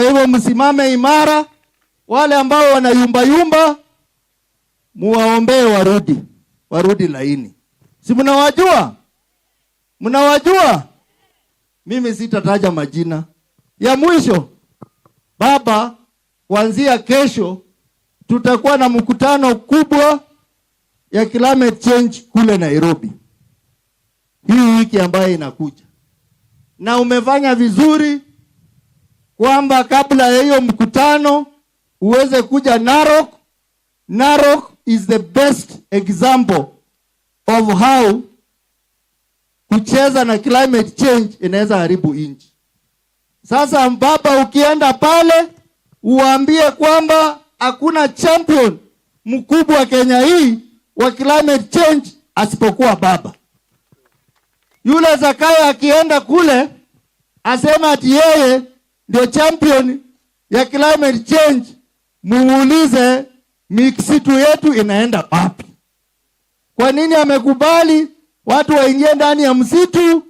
hivyo msimame imara. Wale ambao wanayumba yumba, muwaombee warudi laini. Si mnawajua? Mnawajua? Mimi sitataja majina. Ya mwisho, baba, kuanzia kesho tutakuwa na mkutano kubwa ya climate change kule Nairobi. Hii wiki ambayo inakuja. Na umefanya vizuri kwamba kabla ya hiyo mkutano uweze kuja Narok. Narok is the best example of how kucheza na climate change inaweza haribu nchi. Sasa baba, ukienda pale uambie kwamba hakuna champion mkubwa Kenya hii wa climate change asipokuwa baba. Yule Zakayo akienda kule asema ati yeye ndio champion ya climate change, muulize misitu yetu inaenda wapi? Kwa nini amekubali watu waingie ndani ya msitu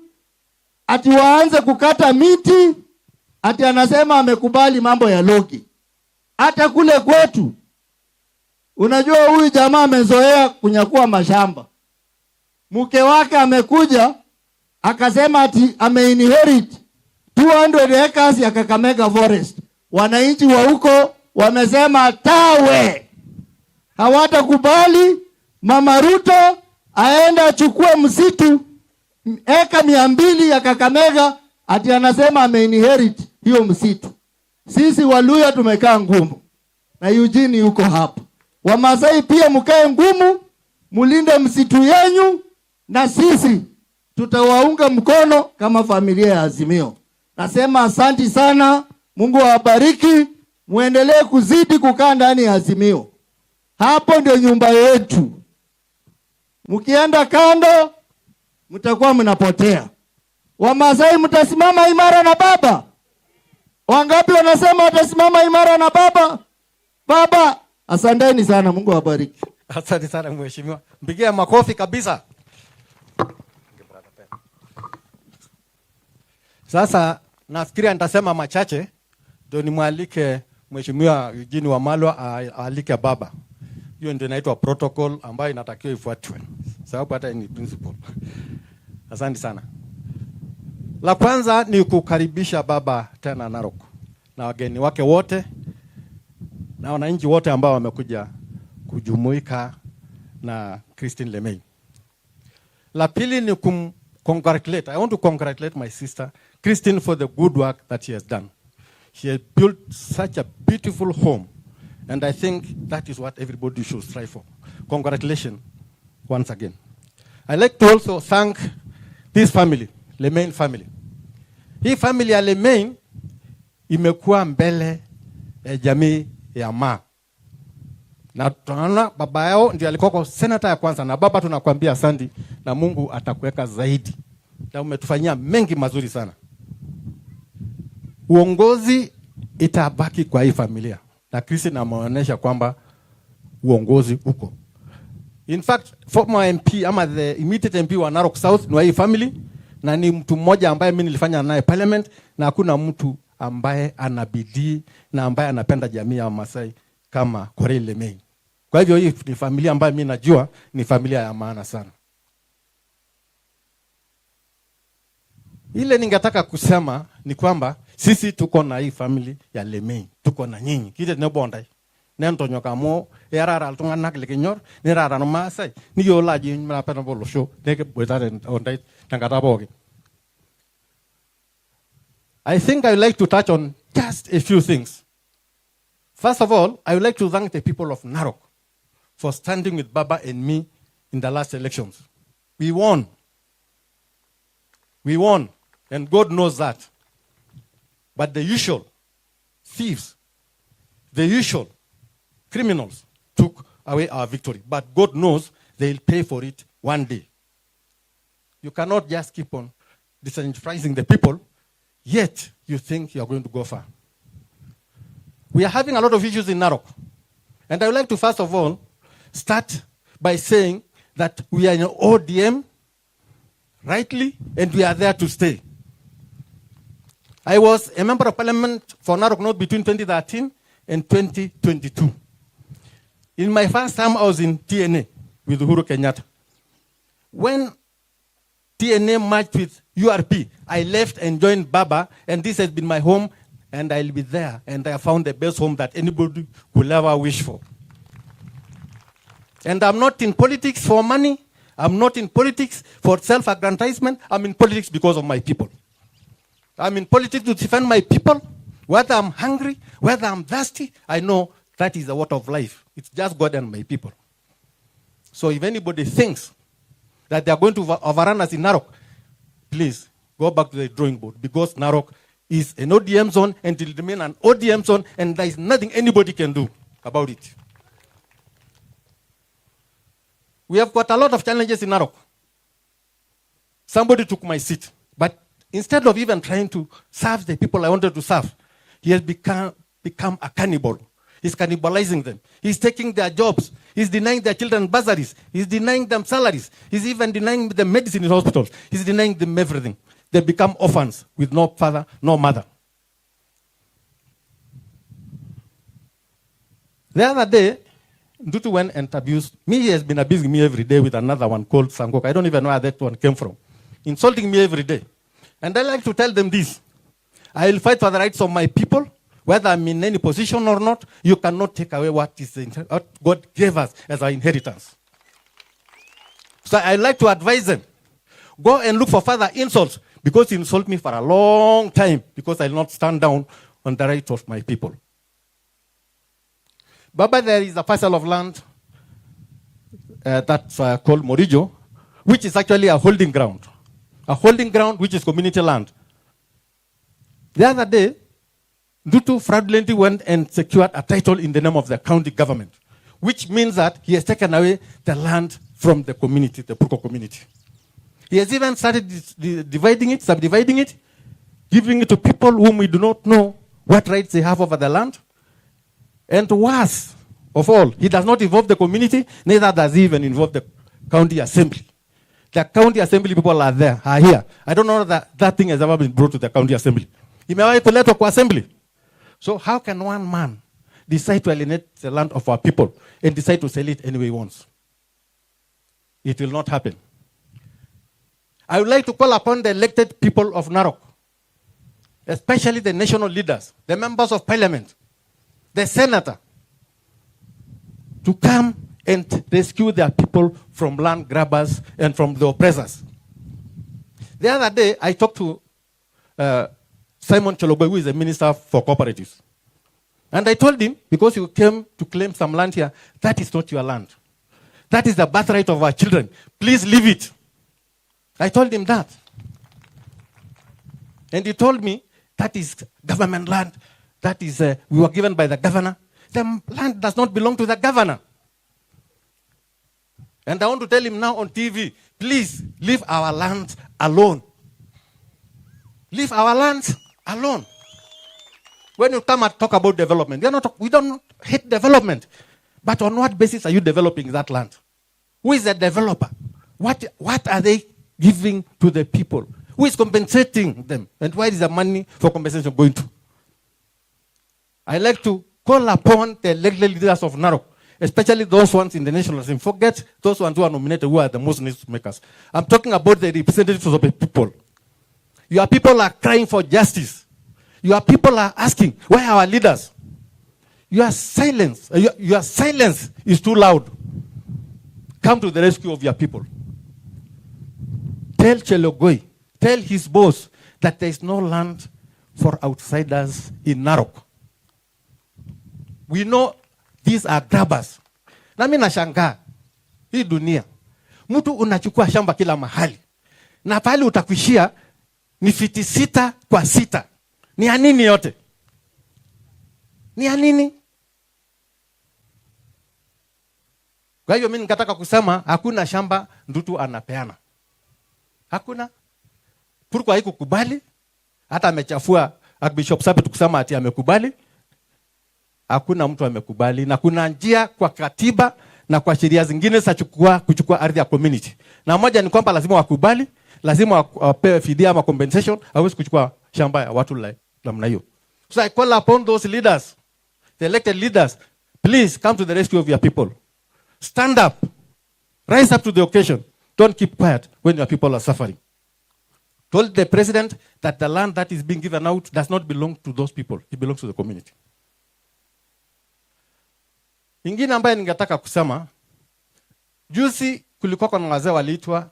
ati waanze kukata miti? Ati anasema amekubali mambo ya logi. Hata kule kwetu, unajua huyu jamaa amezoea kunyakua mashamba. Mke wake amekuja akasema ati ameinherit 200 acres ya Kakamega Forest. Wananchi wa huko wamesema tawe, hawatakubali Mama Ruto aende achukue msitu eka 200 ya Kakamega ati anasema ameinherit hiyo msitu. Sisi Waluya tumekaa ngumu na Eugene yuko hapa. Wamasai pia mkae ngumu, mulinde msitu yenyu, na sisi tutawaunga mkono kama familia ya Azimio. Nasema asanti sana, Mungu awabariki, muendelee kuzidi kukaa ndani ya Azimio. Hapo ndio nyumba yetu. Mkienda kando, mtakuwa mnapotea. Wamasai mtasimama imara na baba? Wangapi wanasema watasimama imara na baba? Baba, asanteni sana, Mungu awabariki. Asante sana mheshimiwa. Mpigie makofi kabisa. Sasa nafikiria nitasema machache ndio nimwalike mheshimiwa Eugene Wamalwa aalike baba. Hiyo ndio inaitwa protocol ambayo inatakiwa ifuatwe. Sababu hata ni principle. Asante sana. La kwanza ni kukaribisha baba tena Narok na wageni wake wote na wananchi wote ambao wamekuja kujumuika na Christine Lemay. La pili ni congratulate. I want to congratulate my sister Christine for the good work that she has done. She has built such a beautiful home, and I think that is what everybody should strive for. Congratulations once again. I'd like to also thank this family, Lemay family. Hii family ya Lemay imekuwa mbele ya jamii ya Maa. Na tunaona baba yao ndiye alikuwa kwa senator ya kwanza, na baba tunakwambia asante na Mungu atakuweka zaidi. Na umetufanyia mengi mazuri sana. Uongozi itabaki kwa hii familia. Na Christine ameonyesha kwamba uongozi uko. In fact, former MP ama the immediate MP wa Narok South ni wa hii family, na ni mtu mmoja ambaye mimi nilifanya naye parliament, na hakuna mtu ambaye anabidii na ambaye anapenda jamii ya Masai kama Corey Lemay. Kwa hivyo hii ni familia ambayo mimi najua ni familia ya maana sana. Ile ningetaka kusema ni kwamba sisi tuko na hii family ya Lemay, tuko na nyinyi. Kile ne bondai. Nento nyoka mo erara altunganak lekinyor, ni rara no Masai. Ni yola ji mna pena bolo show, neke bwetare ondai tangata bogi. I think I would like to touch on just a few things. First of all, I would like to thank the people of Narok for standing with Baba and me in the last elections. We won. We won. And God knows that. But the usual thieves, the usual criminals took away our victory. But God knows they'll pay for it one day. You cannot just keep on disenfranchising the people, yet you think you are going to go far. We are having a lot of issues in Narok. And I would like to first of all start by saying that we are in ODM rightly, and we are there to stay. I was a member of parliament for Narok North between 2013 and 2022. In my first time, I was in TNA with Uhuru Kenyatta. When TNA merged with URP, I left and joined Baba, and this has been my home, and I'll be there. And I found the best home that anybody could ever wish for. And I'm not in politics for money. I'm not in politics for self-aggrandizement. I'm in politics because of my people. I'm in politics to defend my people. Whether I'm hungry, whether I'm thirsty, I know that is the water of life. It's just God and my people. So if anybody thinks that they are going to overrun us in Narok, please go back to the drawing board, because Narok is an ODM zone and it will remain an ODM zone, and there is nothing anybody can do about it. We have got a lot of challenges in Narok. Somebody took my seat, but instead of even trying to serve the people I wanted to serve, he has become a cannibal. He's cannibalizing them. He's taking their jobs. He's denying their children bursaries. He's denying them salaries. He's even denying them medicine in hospitals. He's denying them everything. They become orphans with no father, no mother. The other day, Ruto went and abused me. He has been abusing me every day with another one called Sangok. I don't even know where that one came from. Insulting me every day. And I like to tell them this. I will fight for the rights of my people, whether I'm in any position or not. You cannot take away what God gave us as our inheritance. So I like to advise them, go and look for further insults, because he insulted me for a long time, because I will not stand down on the right of my people. Baba, there is a parcel of land that's called Morijo, which is actually a holding ground. A holding ground which is community land. The other day, Ruto fraudulently went and secured a title in the name of the county government, which means that he has taken away the land from the community, the Purko community. He has even started dividing it, subdividing it, giving it to people whom we do not know what rights they have over the land. And worse of all, he does not involve the community, neither does he even involve the county assembly. The county assembly people are here. I don't know that that thing has ever been brought to the county assembly. Assembly. So how can one man decide to alienate the land of our people and decide to sell it any way he wants? It will not happen. I would like to call upon the elected people of Narok, especially the national leaders, the members of parliament, the senator, to come and rescue their people from land grabbers and from the oppressors. The other day, I talked to Simon Chelogwe, who is the minister for cooperatives. And I told him, because you came to claim some land here, that is not your land. That is the birthright of our children. Please leave it. I told him that. And he told me, that is government land. That is, we were given by the governor. The land does not belong to the governor. And I want to tell him now on TV, please leave our land alone. Leave our land alone. When you come and talk about development, we don't hate development. But on what basis are you developing that land? Who is the developer? What are they giving to the people? Who is compensating them? And where is the money for compensation going to? I like to call upon the elected leaders of Narok, especially those ones in the national assembly. Forget those ones who are nominated, who are the most news makers. I'm talking about the representatives of the people. Your people are crying for justice. Your people are asking, where are our leaders? Your silence is too loud. Come to the rescue of your people. Tell Chelogwe, tell his boss that there is no land for outsiders in Narok. We know these are grabbers. Na mimi nashangaa hii dunia. Mtu unachukua shamba kila mahali. Na pale utakuishia ni fiti 6 kwa 6. Ni ya nini yote? Ni ya nini? Kwa hiyo mimi nikataka kusema hakuna shamba Ruto anapeana. Hakuna. Purko haikukubali. Hata amechafua Archbishop Sabit kusema ati amekubali. Hakuna mtu amekubali, na kuna njia kwa katiba na kwa sheria zingine za kuchukua ardhi ya community. Na moja ni kwamba lazima wakubali, lazima wapewe fidia ama compensation, hawezi kuchukua shamba ya watu namna hiyo. So I call upon those leaders, the elected leaders, please come to the rescue of your people. Stand up. Rise up to the occasion. Don't keep quiet when your people are suffering. Told the president that the land that is being given out does not belong to those people. It belongs to the community. Ingine ambaye ningetaka kusema, juzi kulikuwa na wazee waliitwa,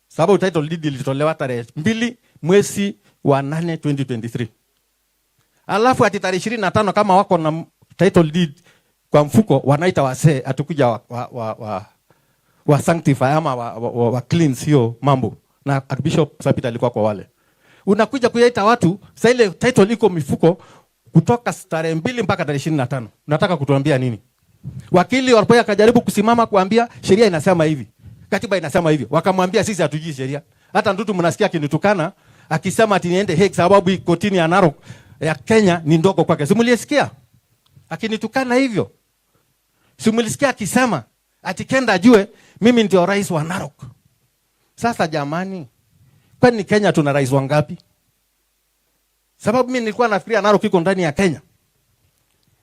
sababu title deed ilitolewa tarehe 2 mwezi wa 8 2023. Alafu ati tarehe 25 kama wako na title deed kwa mfuko, wanaita wazee atukuja wa sanctify ama wa cleanse hiyo mambo. Na Archbishop Sapita alikuwa kwa wale. Unakuja kuyaita watu, sasa ile title iko mifuko kutoka tarehe 2 mpaka tarehe 25. Unataka kutuambia nini? Wakili walipoya akajaribu kusimama kuambia sheria inasema hivi. Katiba inasema hivi. Wakamwambia sisi hatujui sheria. Hata Ndutu mnasikia akinitukana akisema ati niende Hague sababu kotini ya Narok ya Kenya ni ndogo kwake. Simulisikia? Akinitukana hivyo. Simulisikia akisema ati kenda ajue mimi ndio rais wa Narok. Sasa jamani, kwani Kenya tuna rais wangapi? Sababu mimi nilikuwa nafikiria Narok iko ndani ya Kenya.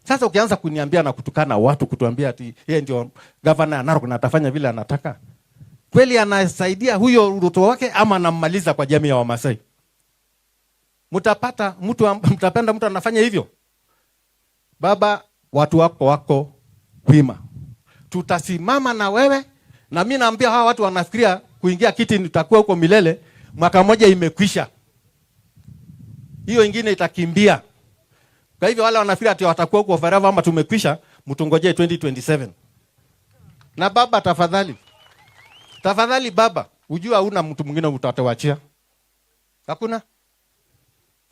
Sasa ukianza kuniambia na kutukana watu kutuambia ati yeye ndio governor ya Narok na atafanya vile anataka, kweli anasaidia huyo Ruto wake ama anammaliza kwa jamii ya Wamasai? Mtapenda mtu anafanya hivyo? Baba, watu wako wima. Tutasimama na wewe, na mimi naambia hawa watu wanafikiria kuingia kiti nitakuwa huko milele, mwaka moja imekwisha. Hiyo ingine itakimbia. Kwa hivyo wale wanafikiria ati watakuwa huko forever ama tumekwisha, mtungojee 2027. Na baba, tafadhali. Tafadhali baba, ujua huna mtu mwingine utatawachia. Hakuna.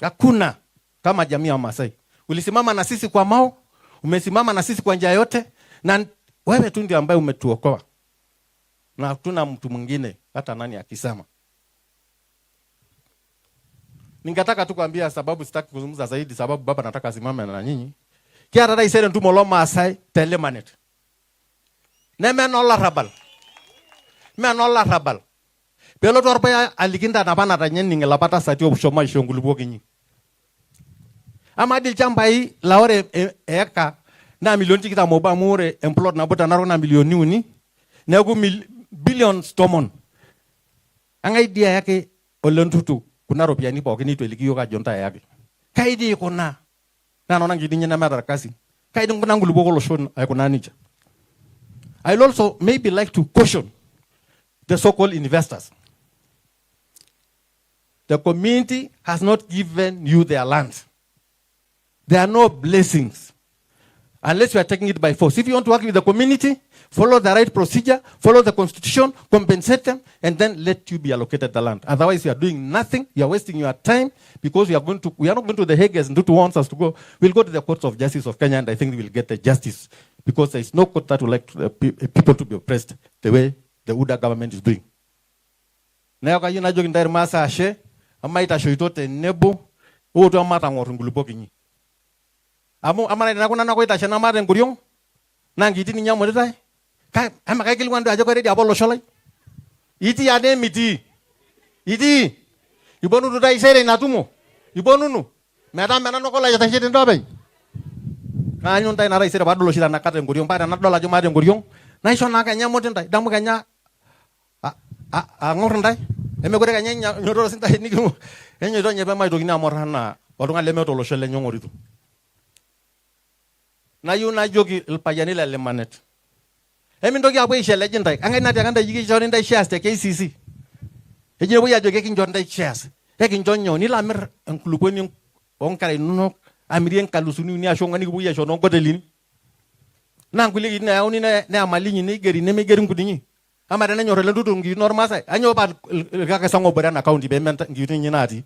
Hakuna kama jamii ya Masai. Ulisimama na sisi kwa mao, umesimama na sisi kwa njia yote, na wewe tu ndiye ambaye umetuokoa. Na hatuna mtu mwingine hata nani akisema. Ningetaka tu kuambia, sababu sitaki kuzungumza zaidi sababu baba nataka asimame na nyinyi. Kia rada isere ntu molo Maasai telemanet. Nemenola rabal. Menola rabal. Pelo torpa alikinda napana tanyen ningelapata sati obshoma ishongulupo kinyi. Ama dil chambai laore eka na milioni tikita moba mure emplot na bota Narok na milioni uni. Negu billions tomon. Anga idea yake olentutu kuna ropiani pokini to elikiyo ka jonta yake. Kaidi kuna na nona ngidinye na mara kasi. Kaidi kuna ngulupo ko loshon ay kuna nicha. I'll also maybe like to caution the so-called investors. The community has not given you their land. There are no blessings unless you are taking it by force. If you want to work with the community, follow the right procedure, follow the constitution, compensate them, and then let you be allocated the land. Otherwise, you are doing nothing. You are wasting your time because we are not going to the Hague as Ndutu wants us to go. We'll go to the courts of justice of Kenya, and I think we will get the justice because there is no court that would like people to be oppressed the way the UDA government is doing. Now, you know, you can masa ashe, amaita shoitote nebo, uto amata ngorungulupo kinyi. Amana na kuna nako ita shana mare nguriong, nangi iti ninya modai. Kai, ama kai kilwandu aja ko ready abolo sholai. Iti ade miti. Iti. Ibonu do dai sere natumo. Ibonu nu. Meta mena no kola jata shete ndobe. Kanyon dai na rai sere badolo shila nakate nguriong pa na dola jo mare nguriong. Na iso na kanya moten dai, damu kanya ngor ndai. Eme gore kanya nyoro sinta ni ku. Enyo do nyebe mai do gina morana. Wadunga leme to lo shele nyongoritu. Na yuna jogi ilpayani la lemanet. Emi ndogi abwe ishe legend tai. Anga ina tiaganda yigi joni ndai shares te KCC. Ejire bo ya jogi kin joni ndai shares. Ekin jonyo ni la mer enkulupo ni onkare nuno amirien kalusuni ni ashonga ni bu ya shono godelini. Na nguli ina ya uni na amalinyi ni geri ne me geri ngudinyi. Amara na nyoro lendu ngi normal sai. Anyo ba ga sango bora na account be menta ngi ni nati.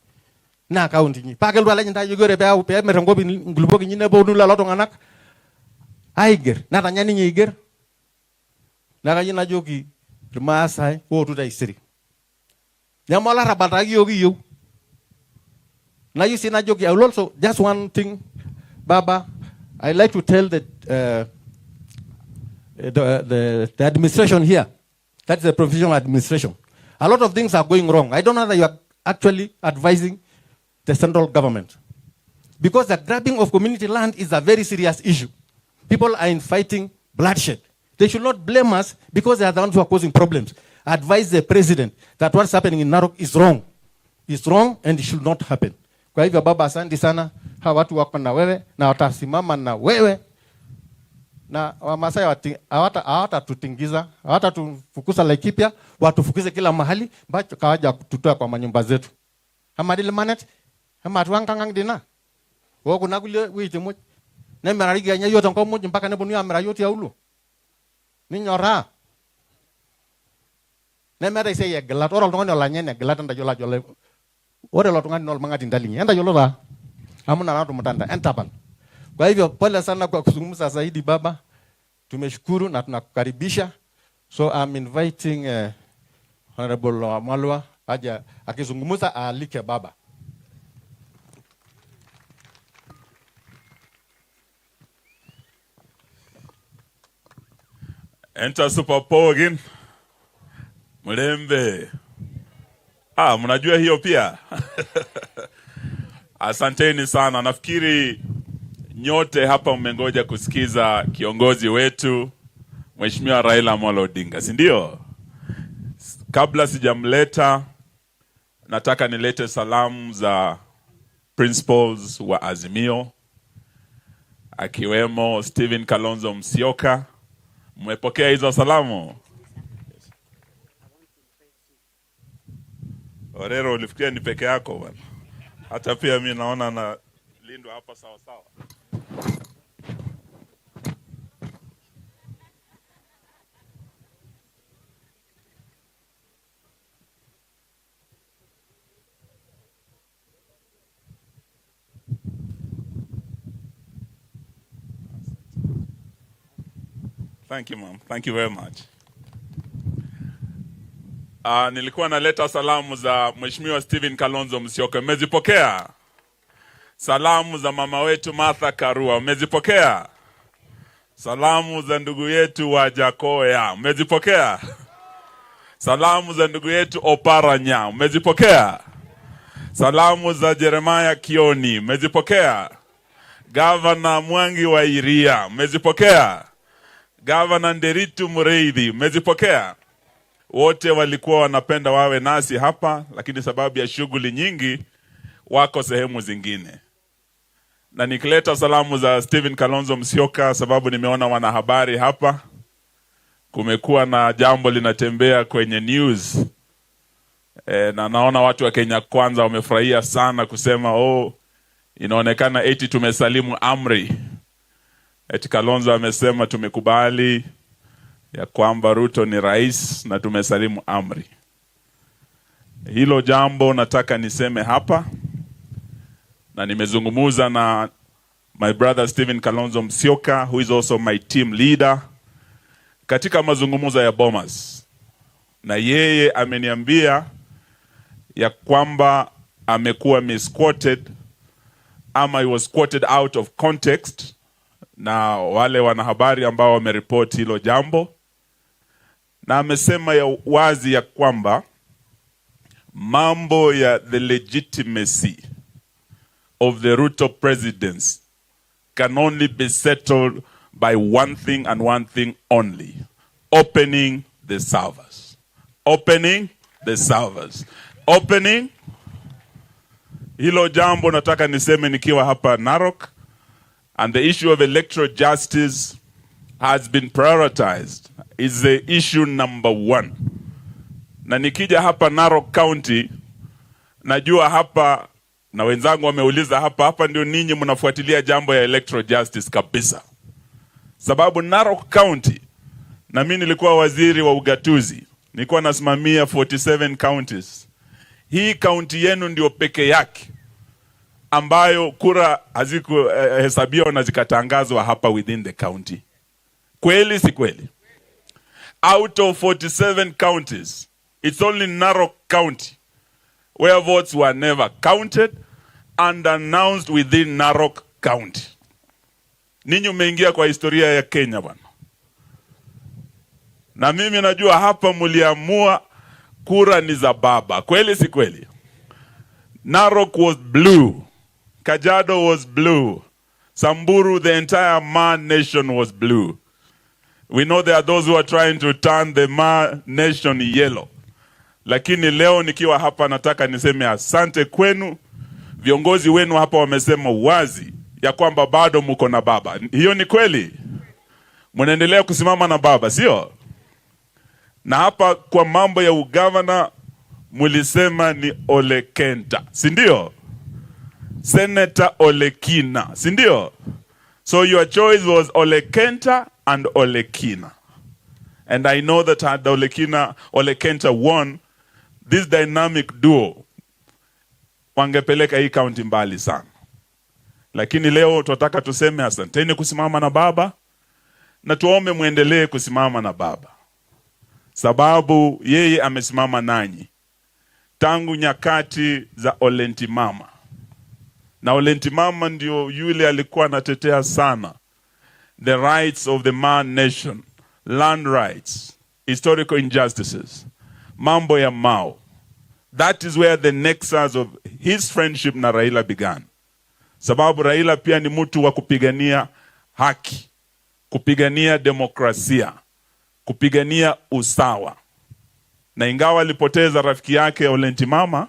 Na account ni. Pakel wala nyinda yogore be merengo bi ngulupo gi ne bo nu la loto nganak. Aiger, na tanya ni nyiger. Na kanyi na jogi Maasai o tu dai siri. Nyamola rabata yogi yo. Na you see na jogi. I will also just one thing, Baba. I like to tell the administration here. That's the provisional administration. A lot of things are going wrong. I don't know that you are actually advising the central government. Because the grabbing of community land is a very serious issue. People are fighting bloodshed. They should not blame us because they are the ones who are causing problems. Advise the president that what's happening in Narok is wrong. It's wrong and it should not happen. Kwa hivyo baba, asante sana. Hawa watu wako na wewe na watasimama na wewe. Na Wamasai hawatatutingiza, hawatatufukuza Laikipia, watufukuze kila mahali, bacho kawaja kututoa kwa manyumba zetu. Hamadile manet, hamatuangangang dina. Wako nagule wite mo. Ne merariga nya yota ko mo mpaka ne bonu amera yoti aulu. Ni nyora. Ne mera ise ye glat oral ngone la nyene glat nda jola jola. Ore lo tungani nol mangati ndalingi. Enda jola ra. Hamuna na tumutanda entabal. Kwa hivyo pole sana kwa kuzungumza zaidi baba. Tumeshukuru na tunakukaribisha. So I'm inviting Honorable Malwa aje akizungumza alike baba. Enter Super Power again. Mlembe. Mnajua hiyo pia. Asanteni sana. Nafikiri nyote hapa mmengoja kusikiza kiongozi wetu Mheshimiwa Raila Amolo Odinga, si ndio? Kabla sijamleta, nataka nilete salamu za principals wa Azimio, akiwemo Stephen Kalonzo Musyoka. Mmepokea hizo salamu? Orero, ulifikiria ni peke yako bwana? Hata pia mimi naona na lindwa hapa sawa sawa. Thank you, ma'am. Thank you very much. Nilikuwa naleta salamu za Mheshimiwa Stephen Kalonzo Musyoka. Mmezipokea? Salamu za mama wetu Martha Karua. Mmezipokea? Salamu za ndugu yetu wa Jakoya. Mmezipokea? Salamu za ndugu yetu Oparanya. Mmezipokea? Salamu za Jeremiah Kioni. Mmezipokea? Governor Mwangi wa Iria. Mmezipokea? Governor Nderitu Mureithi. Mmezipokea? Wote walikuwa wanapenda wawe nasi hapa, lakini sababu ya shughuli nyingi wako sehemu zingine. Na nikileta salamu za Stephen Kalonzo Musyoka sababu nimeona wanahabari hapa. Kumekuwa na jambo linatembea kwenye news. Na naona watu wa Kenya Kwanza wamefurahia sana kusema inaonekana eti tumesalimu amri. Eti Kalonzo amesema tumekubali ya kwamba Ruto ni rais na tumesalimu amri. Hilo jambo nataka niseme hapa, na nimezungumuza na my brother Stephen Kalonzo Musyoka, who is also my team leader, katika mazungumzo ya Bomas. Na yeye ameniambia ya kwamba amekuwa misquoted ama he was quoted out of context na wale wanahabari ambao wameripoti hilo jambo. Na amesema ya wazi ya kwamba mambo ya the legitimacy of the Ruto presidency can only be settled by one thing and one thing only: opening the servers. Opening the servers. Opening. Hilo jambo nataka niseme nikiwa hapa Narok. And the issue of electoral justice has been prioritized. Is the issue number 1. Na nikija hapa Narok County, najua hapa na wenzangu wameuliza hapa ndio ninyi mnafuatilia jambo ya electoral justice kabisa. Sababu Narok County, na mimi nilikuwa waziri wa ugatuzi, nilikuwa nasimamia 47 counties. Hii county yenu ndio peke yake ambayo kura hazikuhesabiwa na zikatangazwa hapa within the county. Kweli si kweli? Out of 47 counties, it's only Narok County where votes were never counted and announced within Narok County. Ninyi umeingia kwa historia ya Kenya bwana. Na mimi najua hapa mliamua kura ni za baba. Kweli si kweli? Narok was blue. Kajiado was blue. Samburu, the entire Maa nation was blue. We know there are those who are trying to turn the Maa nation yellow. Lakini leo nikiwa hapa nataka niseme asante kwenu. Viongozi wenu hapa wamesema wazi ya kwamba bado mko na baba. Hiyo ni kweli? Mnaendelea kusimama na baba, sio? Na hapa kwa mambo ya ugavana mulisema ni Ole Kenta, si ndio? Senator Ole Kina, si ndio? So your choice was Ole Kenta and Ole Kina. And I know that had Ole Kenta won, this dynamic duo wangepeleka hii county mbali sana. Lakini leo tunataka tuseme asanteni kusimama na baba, na tuombe muendelee kusimama na baba. Sababu yeye amesimama nanyi tangu nyakati za Olentimama. Na Olentimama ndio yule alikuwa anatetea sana the rights of the Maa nation, land rights, historical injustices, mambo ya Mao. That is where the nexus of his friendship na Raila began. Sababu Raila pia ni mtu wa kupigania haki, kupigania demokrasia, kupigania usawa. Na ingawa alipoteza rafiki yake Olentimama,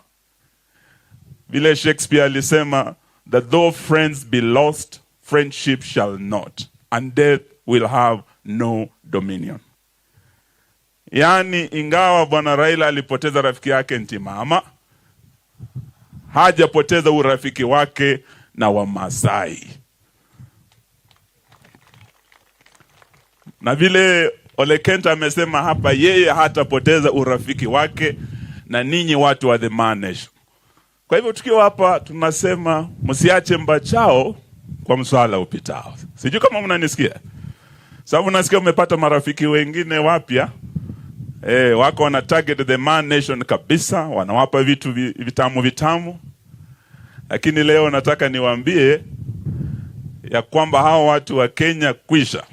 vile Shakespeare alisema that though friends be lost, friendship shall not, and death will have no dominion. Yani ingawa bwana Raila alipoteza rafiki yake Ntimama, hajapoteza urafiki wake na Wamasai. Na vile Ole Kenta amesema hapa, yeye hatapoteza urafiki wake na ninyi watu wa the Maa nation. Kwa hivyo tukiwa hapa tunasema msiache mbachao kwa mswala upitao. Sijui kama mnanisikia. Sababu nasikia umepata marafiki wengine wapya. Wako wana target the Maa nation kabisa, wanawapa vitu vitamu. Lakini leo nataka niwaambie ya kwamba hao watu wa Kenya kwisha.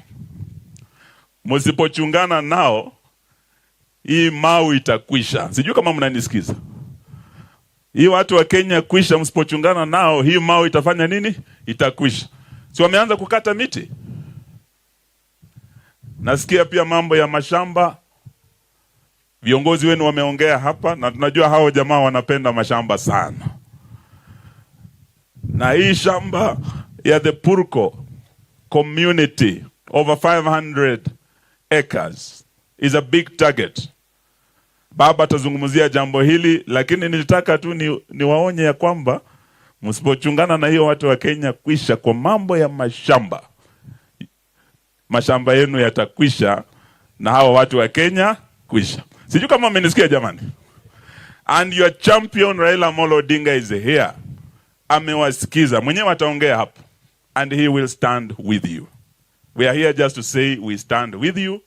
Msipochungana nao, hii Mau itakwisha. Sijui kama mnanisikiza. Hii watu wa Kenya kwisha, msipochungana nao, hii Mau itafanya nini? Itakwisha. Si wameanza kukata miti? Nasikia pia mambo ya mashamba. Viongozi wenu wameongea hapa, na tunajua hao jamaa wanapenda mashamba sana. Na hii shamba ya the Purko community, over 500 acres, is a big target. Baba atazungumzia jambo hili, lakini nilitaka tu niwaonye ya kwamba msipochungana na hiyo watu wa Kenya kwisha kwa mambo ya mashamba. Mashamba yenu yatakwisha na hao watu wa Kenya kwisha. Sijui kama mmenisikia jamani. And your champion Raila Amolo Odinga is here. Amewasikiza. Mwenyewe ataongea hapo. And he will stand with you. We are here just to say we stand with you.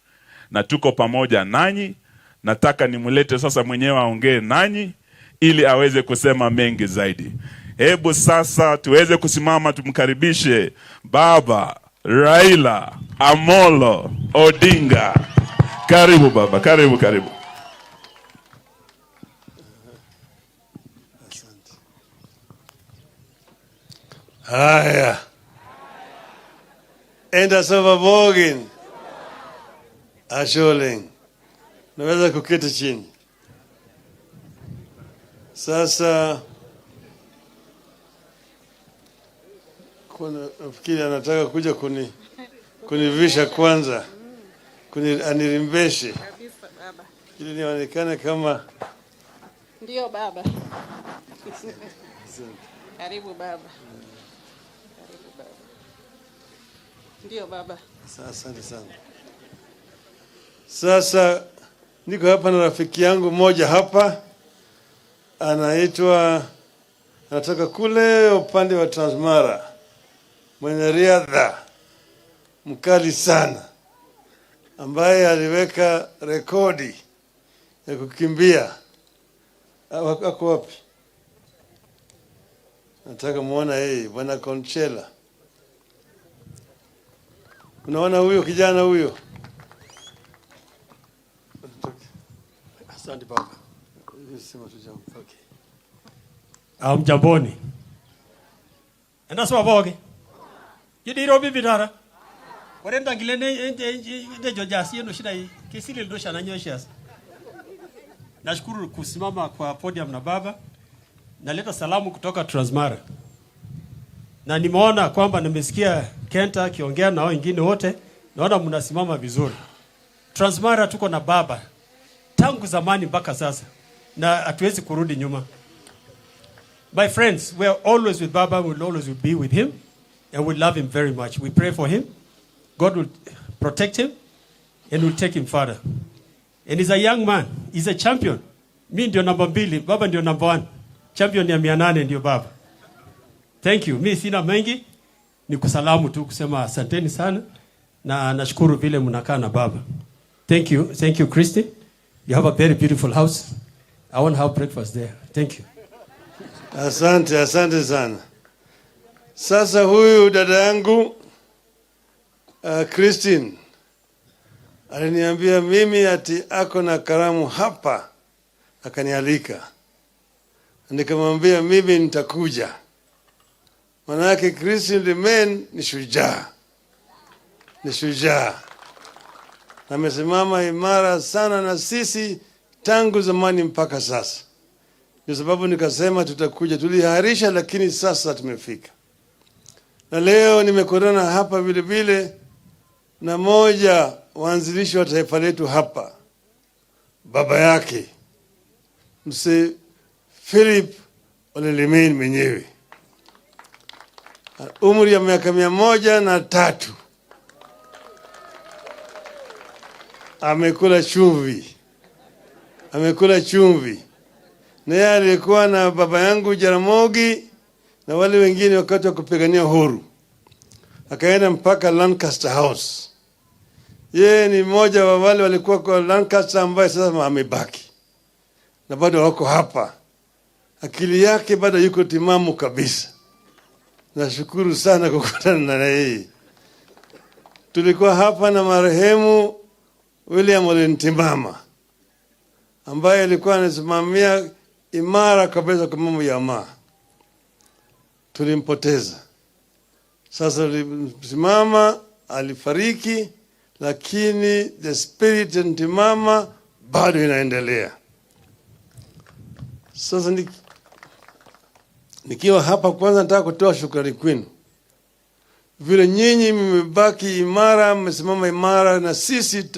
Na tuko pamoja nanyi. Nataka nimulete sasa mwenyewe aongee nanyi ili aweze kusema mengi zaidi. Hebu sasa tuweze kusimama tumkaribishe Baba Raila Amolo Odinga. Karibu baba, karibu. Haya. Enda sova bogin. Asholing. Naweza kuketi chini. Sasa kuna nafikiri anataka kuja kunivisha kwanza. Anirimbeshe. Kabisa baba. Ili nionekane kama Ndio baba. Karibu baba. Karibu baba. Ndio baba. Asante sana. Sasa niko hapa na rafiki yangu mmoja hapa, anatoka kule upande wa Transmara, mwenye riadha mkali sana, ambaye aliweka rekodi ya kukimbia. Ako wapi? Nataka muona yeye, bwana Conchela. Unaona huyo kijana huyo? Asante baba. Sema tu jambo. Okay. Mjamboni. Anasema boge. Yidiro bibidara. Warenda ngilene jojasi yenu shida hii. Kisili ndosha na nyoshas. Nashukuru kusimama kwa podium na baba. Naleta salamu kutoka Transmara. Na nimeona kwamba nimesikia Kenta akiongea na wengine wote. Naona mnasimama vizuri. Transmara tuko na baba tangu zamani mpaka sasa na hatuwezi kurudi nyuma. My friends, we are always with Baba, we will always be with him, and we love him very much. We pray for him. God will protect him and will take him further. And he's a young man. He's a champion. Mi ndio namba 2, baba ndio namba 1. Champion ya 800 ndio baba. Thank you. Mi sina mengi, ni kusalamu tu kusema asanteni sana na nashukuru vile mnakaa na baba. Thank you. Thank you, Christy. You have a very beautiful house. I want to have breakfast there. Thank you. Asante sana. Sasa huyu dada yangu Christine aliniambia mimi ati ako na karamu hapa, akanialika. Nikamwambia mimi nitakuja. Maana yake Christine Remain ni shujaa. Ni shujaa. Amesimama imara sana na sisi tangu zamani mpaka sasa. Ndio sababu nikasema tutakuja. Tuliharisha lakini sasa tumefika. Na leo nimekutana hapa vile vile na moja waanzilishi wa taifa letu hapa. Baba yake Mzee Philip Ole Remain mwenyewe. Umri ya miaka 103. Amekula chumvi. Na yeye alikuwa na baba yangu Jaramogi na wale wengine wakati wa kupigania uhuru. Akaenda mpaka Lancaster House. Yeye ni mmoja wa wale walikuwa kwa Lancaster ambaye sasa amebaki. Na bado wako hapa. Akili yake bado yuko timamu kabisa. Nashukuru sana kukutana na yeye. Tulikuwa hapa na marehemu William Ole Ntimama ambaye alikuwa anasimamia imara kabisa kwa mambo ya amani. Tulimpoteza. Sasa Ntimama alifariki, lakini the spirit ya Ntimama bado inaendelea. Sasa nikiwa hapa kwanza nataka kutoa shukrani kwenu. Vile nyinyi mmebaki imara, mmesimama imara na sisi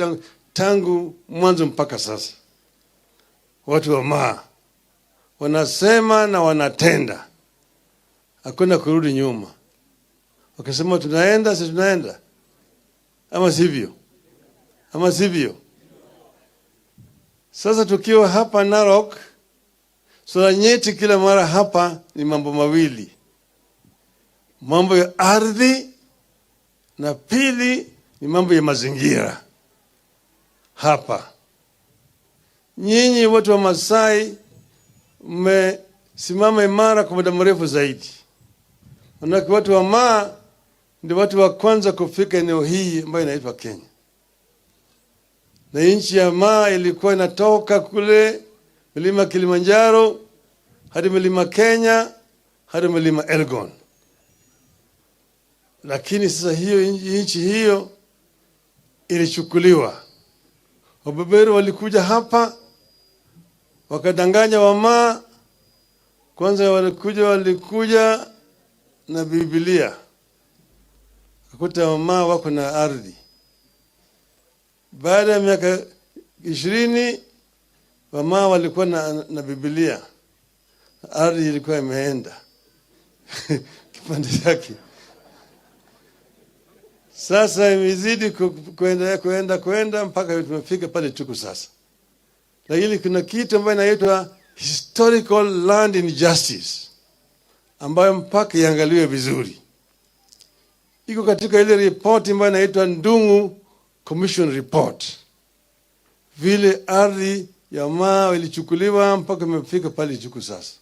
tangu mwanzo mpaka sasa. Watu wa maa wanasema na wanatenda. Hakuna kurudi nyuma. Wakisema tunaenda, sisi tunaenda. Ama sivyo? Sasa tukiwa hapa Narok, swala nyeti kila mara hapa ni mambo mawili. Mambo ya ardhi na pili ni mambo ya mazingira. Hapa nyinyi watu wa Masai mmesimama imara kwa muda mrefu zaidi. Wanawake watu wa Maa ndio watu wa kwanza kufika eneo hii ambayo inaitwa Kenya. Na nchi ya Maa ilikuwa inatoka kule milima Kilimanjaro hadi milima Kenya hadi milima Elgon. Lakini sasa hiyo nchi hiyo ilichukuliwa. Wabeberu walikuja hapa wakadanganya Wamaa. Kwanza walikuja na Biblia. Wakakuta Wamaa wako na ardhi. Baada ya miaka 20 Wamaa walikuwa na Biblia. Ardhi ilikuwa imeenda kipande chake. Sasa imezidi kwenda mpaka tumefika pale tuko sasa. Lakini kuna kitu ambayo inaitwa historical land injustice ambayo mpaka iangaliwe vizuri. Iko katika ile report ambayo inaitwa Ndungu Commission Report. Vile ardhi ya Maa ilichukuliwa mpaka imefika pale tuko sasa.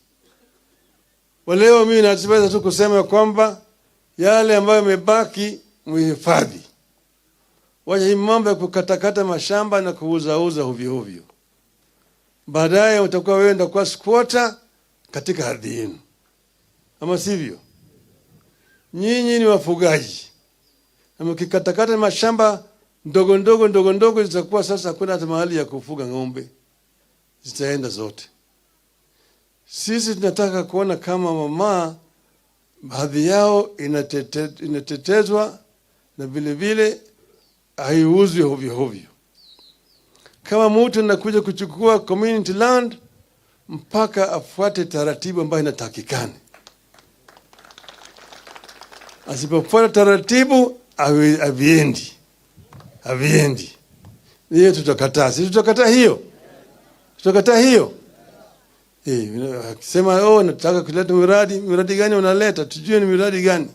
Waleo mimi nataka tu kusema kwamba yale ambayo yamebaki muhifadhi. Wacha hii mambo ya kukatakata mashamba na kuuza ovyo. Baadaye utakuwa wewe ndio kwa squatter katika ardhi yenu. Ama sivyo? nyinyi ni wafugaji. Na mkikatakata mashamba ndogo ndogo zitakuwa sasa hakuna hata mahali ya kufuga ng'ombe. Zitaenda zote. Sisi tunataka kuona kama mama baadhi yao inatetezwa na vile vile haiuzwi hovyo. Kama mtu anakuja kuchukua community land mpaka afuate taratibu ambayo inatakikana. Asipofuata taratibu haviendi. Hiyo tutakataa. Sisi tutakataa hiyo. Tutakataa hiyo. Akisema nataka kuleta miradi gani unaleta? Tujue ni miradi gani.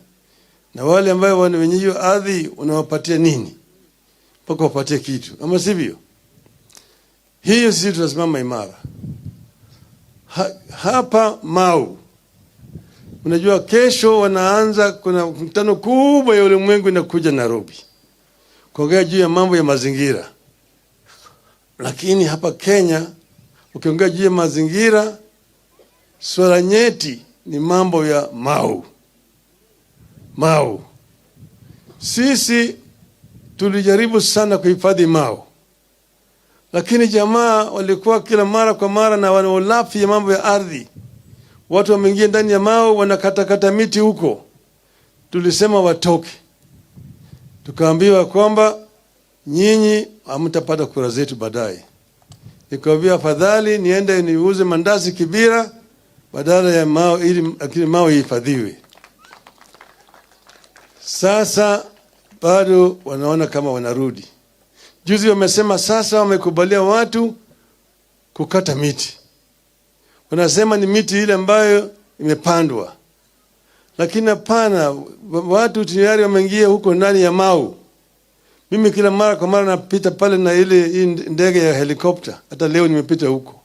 Na wale ambao wenye hiyo ardhi unawapatia nini? Mpaka wapatie kitu. Ama sivyo? Hiyo sisi tutasimama imara. Hapa Mau. Unajua kesho wanaanza kuna mkutano kubwa ya ulimwengu inakuja Nairobi. Kuongea juu ya mambo ya mazingira. Lakini hapa Kenya ukiongea juu ya mazingira swala nyeti ni mambo ya Mau. Sisi tulijaribu sana kuhifadhi Mau. Lakini jamaa walikuwa kila mara kwa mara na wanaolafi ya mambo ya ardhi. Watu wameingia ndani ya Mau wanakata miti huko. Tulisema watoke. Tukaambiwa kwamba nyinyi hamtapata kura zetu baadaye. Nikawaambia afadhali niende niuze mandazi Kibira badala ya Mau ili akili Mau ihifadhiwe. Sasa bado wanaona kama wanarudi. Juzi wamesema sasa wamekubalia watu kukata miti. Wanasema ni miti ile ambayo imepandwa. Lakini hapana, watu tayari wameingia huko ndani ya Mau. Mimi kila mara kwa mara napita pale na ile ndege ya helikopta. Hata leo nimepita huko.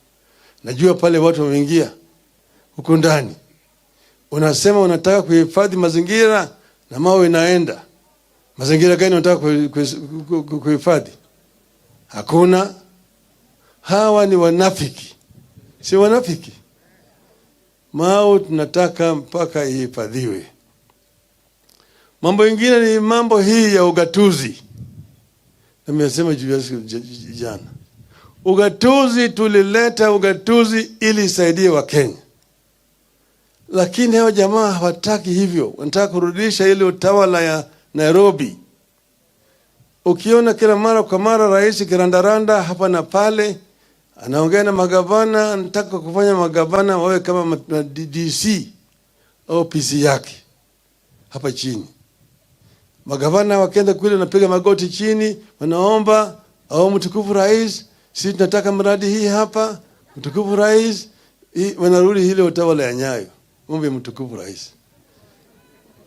Najua pale watu wameingia huko ndani. Unasema unataka kuhifadhi mazingira na Mau inaenda. Mazingira gani unataka kuhifadhi? Hakuna. Hawa ni wanafiki. Si wanafiki. Mau tunataka mpaka ihifadhiwe. Mambo mengine ni mambo hii ya ugatuzi. Nimesema jana. Ugatuzi tulileta ugatuzi ili isaidie Wakenya. Lakini hao jamaa hawataki hivyo. Wanataka kurudisha ile utawala ya Nairobi. Ukiona kila mara kwa mara rais kirandaranda hapa na pale, anaongea na magavana, anataka kufanya magavana wawe kama DC au PC yake hapa chini. Magavana wakaenda kule wanapiga magoti chini, wanaomba au mtukufu rais, sisi tunataka mradi hii hapa, mtukufu rais, wanarudi ile utawala ya Nyayo. Ombe mtukufu rais.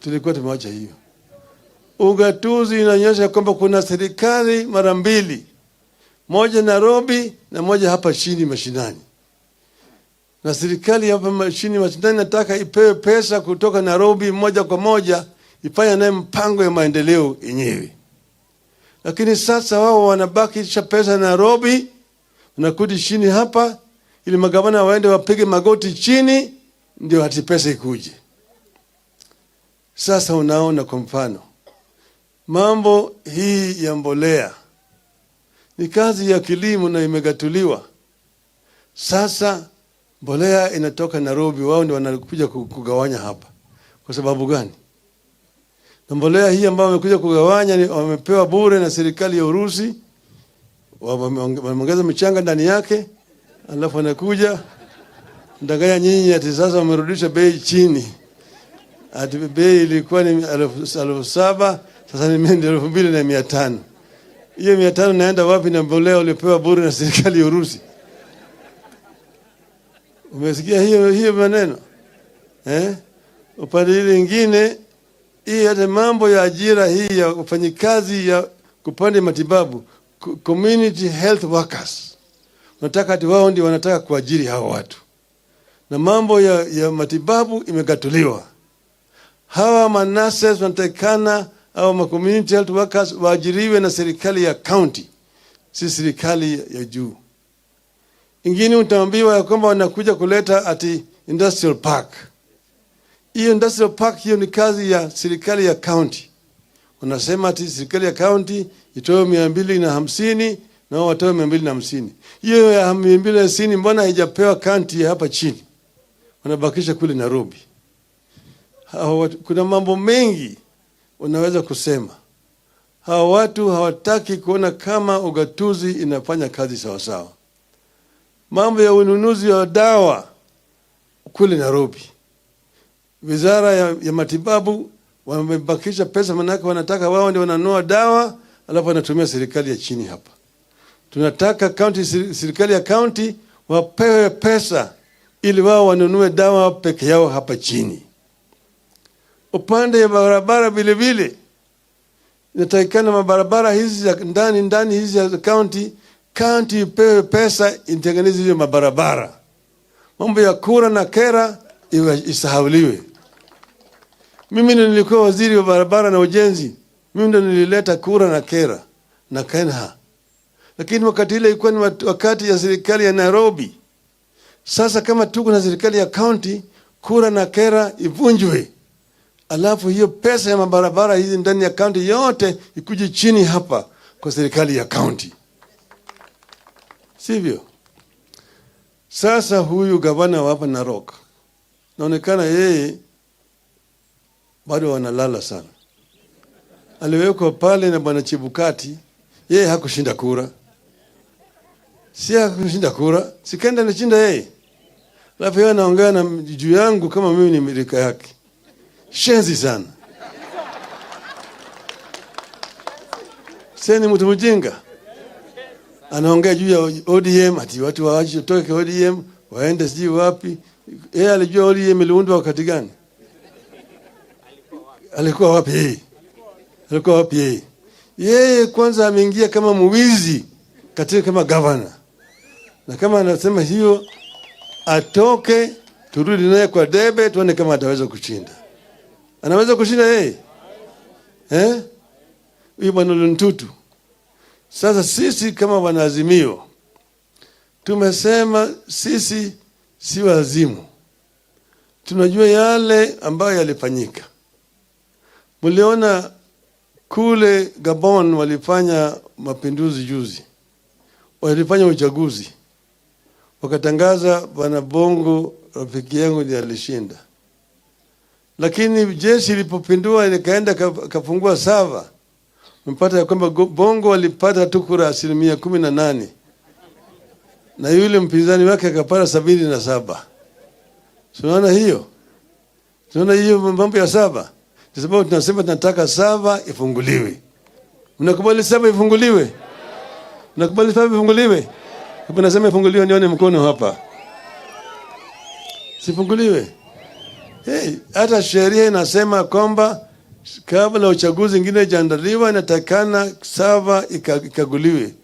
Tulikuwa tumeacha hiyo. Ugatuzi inaonyesha kwamba kuna serikali mara mbili. Moja Nairobi na moja hapa chini mashinani. Na serikali hapa chini mashinani nataka ipewe pesa kutoka Nairobi moja kwa moja ifanye naye mpango ya maendeleo yenyewe. Lakini sasa wao wanabakisha pesa Nairobi, wanakuja chini hapa ili magavana waende wapige magoti chini ndio hati pesa ikuje. Sasa unaona kwa mfano mambo hii ya mbolea ni kazi ya kilimo na imegatuliwa. Sasa mbolea inatoka Nairobi, wao ndio wanakuja kugawanya hapa. Kwa sababu gani? Na mbolea hii ambayo wamekuja kugawanya ni wamepewa bure na serikali ya Urusi. Wameongeza mchanga ndani yake, alafu wanakuja ndanganya nyinyi ati sasa wamerudisha bei chini. Ati bei ilikuwa ni 7,000, sasa ni 2,500. Hiyo 500 naenda wapi na mbolea ulipewa bure na serikali ya Urusi? Umesikia hiyo maneno? Upande ile nyingine hii hata mambo ya ajira hii ya wafanyikazi ya kupande matibabu, community health workers. Nataka ati wao ndio wanataka kuajiri hao watu. Na mambo ya matibabu imegatuliwa. Hawa manases wanatakana au community health workers waajiriwe na serikali ya county, si serikali ya juu. Ingine utaambiwa ya kwamba wanakuja kuleta ati industrial park. Hiyo industrial park hiyo ni kazi ya serikali ya county. Unasema ati serikali ya county itoe 250 na wao watoe 250. Hiyo ya 250 mbona haijapewa county hapa chini? Wanabakisha kule Nairobi. Kuna mambo mengi unaweza kusema. Hawa watu hawataki kuona kama ugatuzi inafanya kazi sawa sawa. Mambo ya ununuzi wa dawa kule Nairobi. Wizara ya matibabu wamebakisha pesa, manake wanataka wao ndio wananunua dawa alafu wanatumia serikali ya chini hapa. Tunataka county, serikali ya county wapewe pesa ili wao wanunue dawa peke yao hapa chini. Upande ya barabara vile vile inatakikana mabarabara hizi za ndani hizi ya county ipewe pesa itengeneze hizo mabarabara. Mambo ya kura na kera isahauliwe. Mimi nilikuwa waziri wa barabara na ujenzi. Mimi ndo nilileta kura na kera na kenha. Lakini wakati ile ilikuwa ni wakati ya serikali ya Nairobi. Sasa kama tuko na serikali ya county, kura na kera ivunjwe. Alafu hiyo pesa ya mabarabara hizi ndani ya county yote ikuje chini hapa kwa serikali ya county. Sivyo? Sasa huyu gavana wa hapa Narok, naonekana yeye bado wanalala sana. Aliwekwa pale na bwana Chebukati, yeye hakushinda kura. Si hakushinda kura, sikenda anashinda yeye. Alafu yeye anaongea na juu yangu kama mimi ni milika yake. Shenzi sana. Sasa ni mtu mjinga. Anaongea juu ya ODM, ati watu waache toke ODM, waende sijui wapi. Yeye alijua ODM iliundwa wakati gani? Alikuwa wapi yeye? Alikuwa wapi yeye? Yeye kwanza ameingia kama mwizi katika kama governor. Na kama anasema hiyo atoke, turudi naye kwa debe tuone kama ataweza kushinda. Anaweza kushinda yeye? Huyu bwana Luntutu. Sasa sisi kama wanaazimio tumesema sisi si wazimu. Tunajua yale ambayo yalifanyika. Mliona kule Gabon walifanya mapinduzi juzi. Walifanya uchaguzi. Wakatangaza bwana Bongo rafiki yangu ndiye alishinda. Lakini jeshi lilipopindua likaenda kafungua sava. Mpata ya kwamba Bongo walipata tu kura 18%. Na yule mpinzani wake akapata 77. Tunaona hiyo? Tunaona hiyo mambo ya sava? Kwa sababu tunasema tunataka sava ifunguliwe. Mnakubali sava ifunguliwe? Mnakubali sava ifunguliwe? Hapo nasema ifunguliwe, nione mkono hapa. Sifunguliwe. Hata sheria inasema kwamba kabla uchaguzi mwingine jaandaliwa inatakana sava ikaguliwe.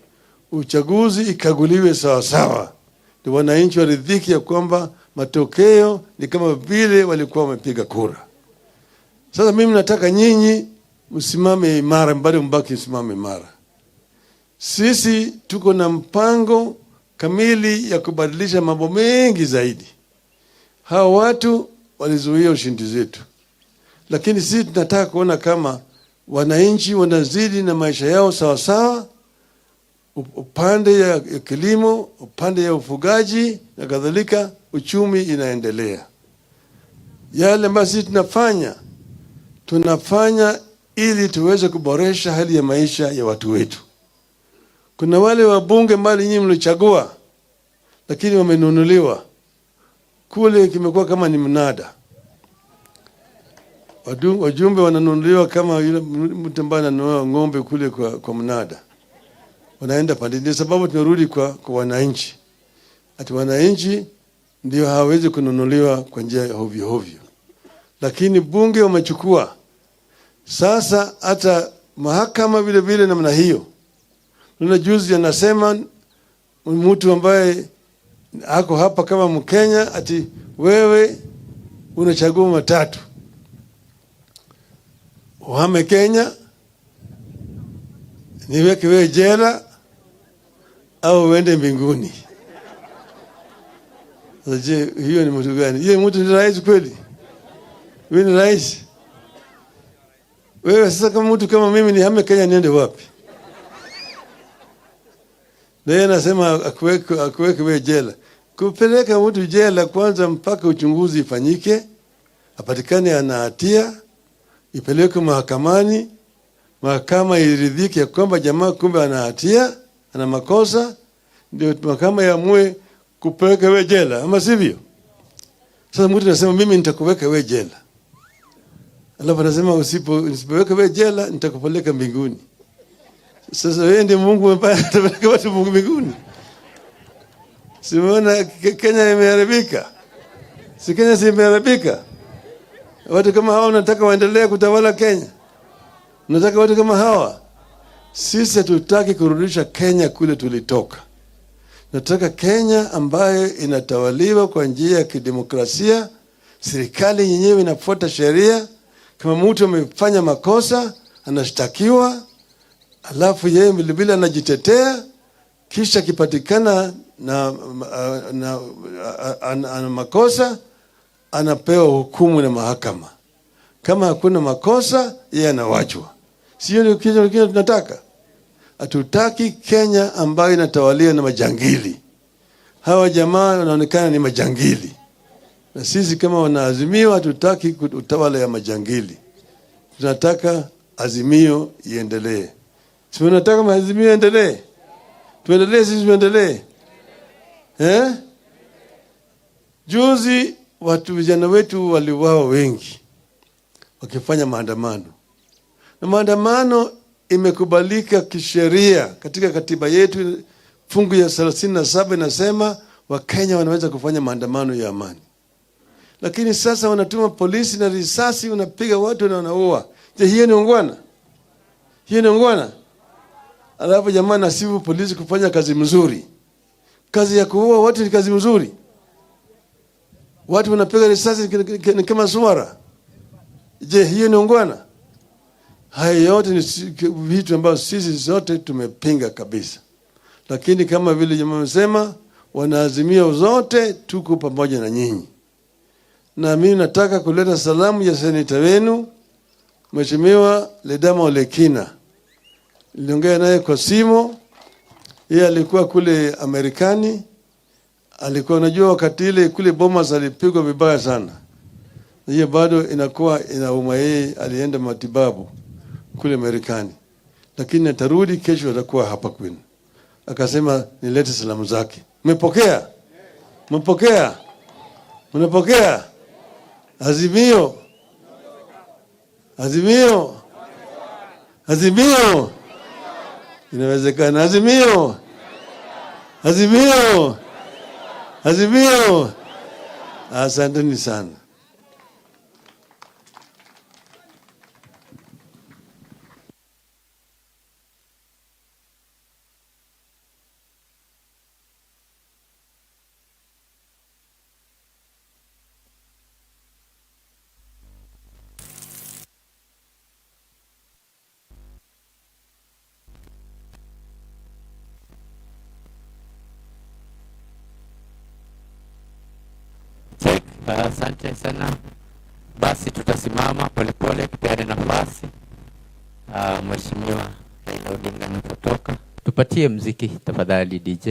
Uchaguzi ikaguliwe sawa sawa. Ndio wananchi waridhiki ya kwamba matokeo ni kama vile walikuwa wamepiga kura. Sasa mimi nataka nyinyi msimame imara, bado mbaki msimame imara. Sisi tuko na mpango kamili ya kubadilisha mambo mengi zaidi. Hawa watu walizuia ushindi zetu. Lakini sisi tunataka kuona kama wananchi wanazidi na maisha yao sawa sawa, upande ya kilimo, upande ya ufugaji na kadhalika, uchumi inaendelea. Yale ambayo sisi tunafanya ili tuweze kuboresha hali ya maisha ya watu wetu. Kuna wale wabunge mbali nyinyi mlichagua, lakini wamenunuliwa. Kule kimekuwa kama ni mnada. Wajumbe wananunuliwa kama yule mtu ambaye ananunua ng'ombe kule kwa mnada. Wanaenda pande. Ndio sababu tunarudi kwa wananchi. Ati wananchi ndio hawezi kununuliwa kwa njia hovyo hovyo. Lakini bunge wamechukua. Sasa hata mahakama vile vile namna hiyo. Nuna juzi anasema mtu ambaye ako hapa kama Mkenya ati wewe unachagua matatu. Uhame Kenya, niweke wewe jela au uende mbinguni. Je, hiyo ni mtu gani? Hiyo mtu ni rais kweli? Mimi ni rais. Wewe sasa kama mtu kama mimi nihame Kenya niende wapi? Yeye anasema akuweke wewe jela. Kupeleka mtu jela kwanza mpaka uchunguzi ifanyike, apatikane ana hatia, ipeleke mahakamani, mahakama iridhike kwamba jamaa kumbe ana hatia, ana makosa, ndio mahakama yaamue kupeleka wewe jela, ama sivyo? Sasa mtu anasema mimi nitakuweka wewe jela. Alafu anasema usipoweka wewe jela nitakupeleka mbinguni. Sasa wewe ndiye Mungu ambaye atapeleka watu mbinguni. Simuona Kenya imeharibika. Si Kenya imeharibika. Watu kama hao wanataka waendelee kutawala Kenya. Nataka watu kama hawa. Sisi hatutaki kurudisha Kenya kule tulitoka. Nataka Kenya ambayo inatawaliwa kwa njia ya kidemokrasia, serikali yenyewe inafuata sheria. Kama mtu amefanya makosa, anashtakiwa, alafu yeye vilevile anajitetea, kisha kipatikana na makosa, anapewa hukumu na mahakama. Kama hakuna makosa, yeye anawachwa. Sio ndio kitu tunataka? Hatutaki Kenya ambayo inatawaliwa na majangili. Hawa jamaa wanaonekana ni majangili. Na sisi kama wanaazimio hatutaki utawala ya majangili. Tunataka azimio iendelee. Tunataka maazimio iendelee. Tuendelee sisi tuendelee. Juzi watu vijana wetu waliuawa wengi wakifanya maandamano. Na maandamano imekubalika kisheria katika katiba yetu, fungu ya 37 inasema Wakenya wanaweza kufanya maandamano ya amani. Lakini sasa wanatuma polisi na risasi, unapiga watu na wanaua. Je, hiyo ni ungwana? Hiyo ni ungwana? Alafu jamaa nasibu polisi kufanya kazi mzuri. Kazi ya kuua watu ni kazi mzuri. Watu wanapiga risasi ni kama swara. Je, hiyo ni ungwana? Haya yote ni vitu ambavyo sisi zote tumepinga kabisa. Lakini kama vile jamaa wamesema, wanaazimia zote tuko pamoja na nyinyi. Na mimi nataka kuleta salamu ya seneta wenu, Mheshimiwa Ledama Olekina. Niliongea naye kwa simu. Yeye alikuwa kule Amerikani. Alikuwa unajua wakati ile kule Bomas alipigwa vibaya sana. Hiyo bado inakuwa inauma yeye, alienda matibabu kule Amerikani. Lakini atarudi kesho, atakuwa hapa kwenu. Akasema nilete salamu zake. Mmepokea? Mmepokea? Mnapokea? Azimio. Azimio. Azimio. Inawezekana. Azimio. Azimio. Azimio. Asanteni sana. Asante sana. Basi tutasimama polepole tupeane nafasi Mheshimiwa Raila Odinga anapotoka. Tupatie mziki tafadhali DJ.